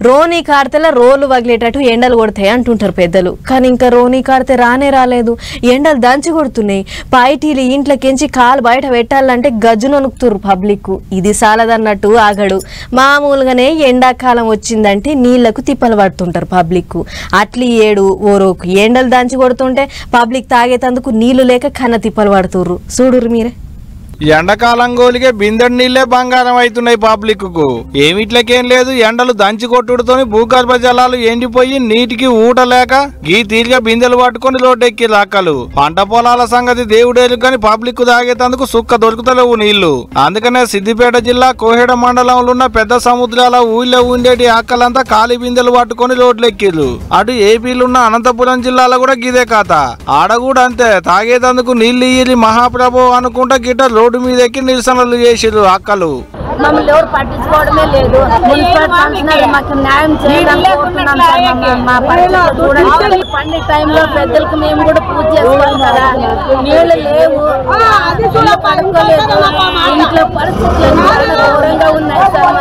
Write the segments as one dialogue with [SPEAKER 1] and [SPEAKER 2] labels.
[SPEAKER 1] రోని కార్తెల రోలు వగిలేటట్టు ఎండలు కొడతాయి అంటుంటారు పెద్దలు. కానీ ఇంకా రోని కార్తె రాలేదు. ఎండలు దంచి కొడుతున్నాయి. పాయిటీలు ఇంట్లోకించి కాలు బయట పెట్టాలంటే గజ్జు నొనుకుతురు పబ్లిక్. ఇది సాలదన్నట్టు ఆగడు. మామూలుగానే ఎండాకాలం వచ్చిందంటే నీళ్లకు తిప్పలు పడుతుంటారు పబ్లిక్. అట్లీ ఏడు ఓరోకు ఎండలు దంచి కొడుతుంటే పబ్లిక్ తాగేతందుకు నీళ్లు లేక కన్న తిప్పలు పడుతుర్రు. చూడురు మీరే.
[SPEAKER 2] ఎండాకాలం గోలిగే బిందెడు నీళ్లే బంగారం అవుతున్నాయి పబ్లిక్ కు. ఏమిట్లకేం లేదు, ఎండలు దంచి కొట్టుడుతోని భూగర్భ జలాలు ఎండిపోయి నీటికి ఊట లేక గీ తీరిగా బిందెలు పట్టుకుని రోడ్డెక్కి లాక్కలు. పంట పొలాల సంగతి దేవుడేరు కానీ పబ్లిక్ తాగేతందుకు సుక్క దొరుకుతలేవు నీళ్లు. అందుకనే సిద్దిపేట జిల్లా కోహెడ మండలంలో ఉన్న పెద్ద సముద్రాల ఊళ్ళో ఉండేటి ఆక్కలంతా ఖాళీ బిందెలు పట్టుకుని రోడ్లెక్కిర్రు. అటు ఏపీలున్న అనంతపురం జిల్లాలో కూడా గిదే కథ. ఆడ కూడా అంతే, తాగేతందుకు నీళ్లు ఇయ్యి మహాప్రభు అనుకుంటా గిట్ట రోడ్డు మీద ఎక్కి నిరసనలు చేసిర్రు అక్కలు.
[SPEAKER 3] మమ్మల్ని ఎవరు పట్టించుకోవడమే లేదు. మున్సిపల్ కమిషనర్ మాకు న్యాయం చేయాలని కోరుతున్నాం సార్. మా పరిస్థితి చూడండి. పండుగ టైంలో పెద్దలకు మేము కూడా పూజ చేసుకోవాలి కదా, నీళ్ళు లేవు, పడుకోలేదు. ఇంట్లో పరిస్థితులు ఘోరంగా ఉన్నాయి సార్.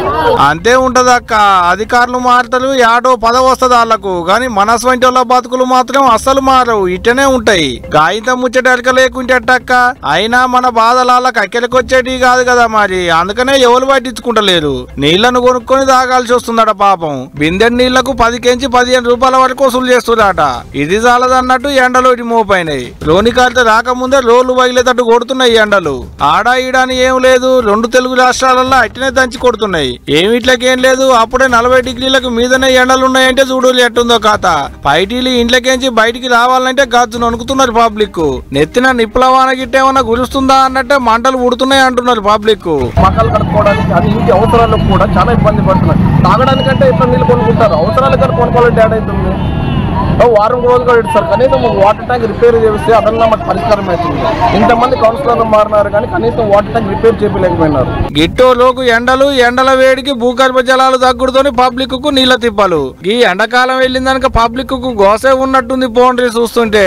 [SPEAKER 2] అంతే ఉంటది అక్క, అధికారులు మారుతారు, యాడో పదవి వస్తుంది వాళ్ళకు. కానీ మనస్ వంటి వాళ్ళ బతుకులు మాత్రం అస్సలు మారవు, ఇట్టనే ఉంటాయి. గాయంతో ముచ్చటెరక లేకుంటే అట్టక్క. అయినా మన బాధలు వాళ్ళకి అక్కెలకొచ్చేటి కాదు కదా మరి, అందుకనే ఎవరు పట్టించుకుంటలేరు. నీళ్లను కొనుక్కొని తాగాల్సి వస్తుందట పాపం. బిందె నీళ్లకు 10-15 రూపాయల వరకు వసూలు చేస్తుందట. ఇది చాలదన్నట్టు ఎండలు ఇటు మోపైనాయి. రోని కార్తె రాకముందే రోడ్లు వగిలేటట్టు కొడుతున్నాయి ఎండలు. ఆడా ఈడాని ఏం లేదు, 2 తెలుగు రాష్ట్రాలలో అట్టినే దంచి కొడుతున్నాయి. ఏమిట్లకేం లేదు, అప్పుడే 40 డిగ్రీలకు మీదనే ఎండలున్నాయంటే చూడు ఎట్టుందో కథ. పైటీలు ఇంట్లోకేంచి బయటికి రావాలంటే గజ్జు నొనుకుతున్నారు పబ్లిక్. నెత్తిన నిప్పుల వాన గిట్టేమన్నా గురుస్తుందా అన్నట్టే మంటలు ఉడుతున్నాయి అంటున్నారు పబ్లిక్.
[SPEAKER 4] మకాలు కడుక్కోవడానికి అది ఇంటి అవసరాలకు కూడా చాలా ఇబ్బంది పడుతున్నారు. తాగడానికంటే ఇట్లా నీళ్ళు కొనుక్కుంటారు, అవసరాలకు కానీ కొనుక్కోవాలంటే ఏడైతుంది. వారం రోజులు ఇస్తారు, కనీసం వాటర్ ట్యాంక్ రిపేర్ చేస్తే అదన్నా మాకు పరిష్కారం అవుతుంది. ఇంతమంది కౌన్సిలర్లు మారినారు కానీ కనీసం వాటర్ ట్యాంక్ రిపేర్ చేయలేకపోయినారు.
[SPEAKER 2] గిట్టోలోకు ఎండల వేడికి భూగర్భ జలాలు తగ్గుడుతోని పబ్లిక్ కు నీళ్ల తిప్పలు. ఈ ఎండాకాలం వెళ్ళిందనక పబ్లిక్ కు గోసే ఉన్నట్టుంది పోండ్రి చూస్తుంటే.